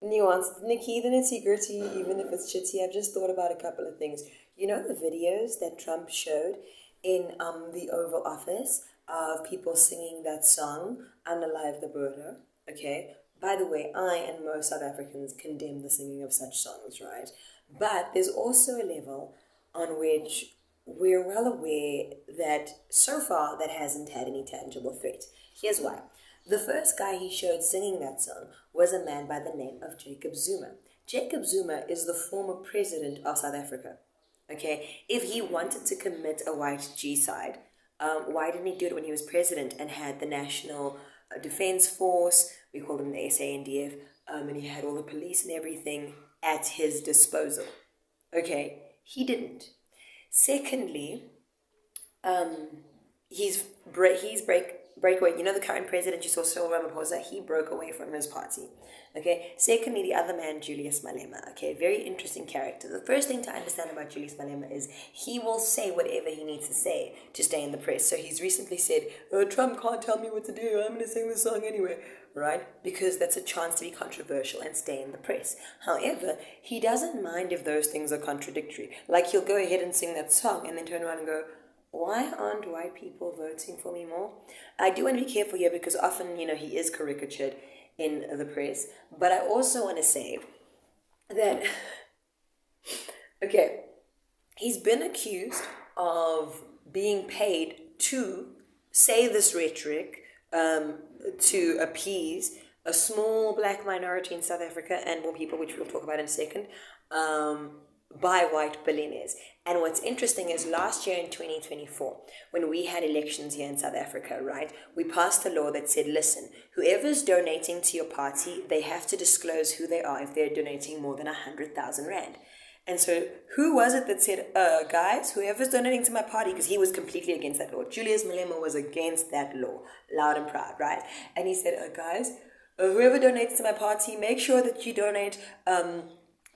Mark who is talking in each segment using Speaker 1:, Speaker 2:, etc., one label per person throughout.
Speaker 1: nuanced. Nikki, the nitty gritty, even if it's shitty, I've just thought about a couple of things. You know the videos that Trump showed in the Oval Office of people singing that song, Unalive the Burger? Okay. By the way, I and most South Africans condemn the singing of such songs, right? But there's also a level on which we're well aware that so far that hasn't had any tangible threat. Here's why. The first guy he showed singing that song was a man by the name of Jacob Zuma. Jacob Zuma is the former president of South Africa. Okay, if he wanted to commit a white genocide, why didn't he do it when he was president and had the National Defense Force? We called them the SANDF, and he had all the police and everything at his disposal. Okay, he didn't. Secondly, he's break away. You know the current president, you saw Cyril Ramaphosa, he broke away from his party. Okay. Secondly, the other man, Julius Malema. Okay, very interesting character. The first thing to understand about Julius Malema is he will say whatever he needs to say to stay in the press. So he's recently said, Trump can't tell me what to do. I'm going to sing the song anyway. Right? Because that's a chance to be controversial and stay in the press. However, he doesn't mind if those things are contradictory. Like he'll go ahead and sing that song and then turn around and go, why aren't white people voting for me more? I do want to be careful here because often, he is caricatured in the press. But I also want to say that, okay, he's been accused of being paid to say this rhetoric to appease a small black minority in South Africa and more people, which we'll talk about in a second, by white billionaires. And what's interesting is last year in 2024, when we had elections here in South Africa, right, we passed a law that said, listen, whoever's donating to your party, they have to disclose who they are if they're donating more than 100,000 Rand. And so who was it that said, guys, whoever's donating to my party, because he was completely against that law. Julius Malema was against that law, loud and proud, right? And he said, guys, whoever donates to my party, make sure that you donate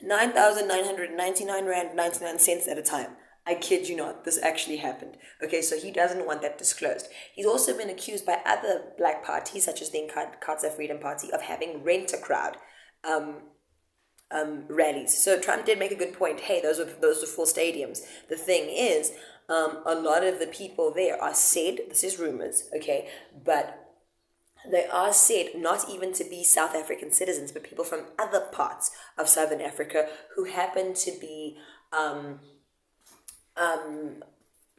Speaker 1: 9,999 Rand 99 cents at a time. I kid you not, this actually happened. Okay, so he doesn't want that disclosed. He's also been accused by other black parties, such as the Inkatha Freedom Party, of having rent-a-crowd rallies. So Trump did make a good point. Hey, those were full stadiums. The thing is, a lot of the people there are said, this is rumors, okay, but they are said not even to be South African citizens, but people from other parts of Southern Africa who happen to be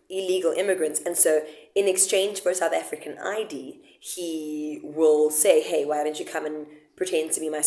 Speaker 1: illegal immigrants. And so in exchange for South African ID, he will say, hey, why don't you come and pretend to be my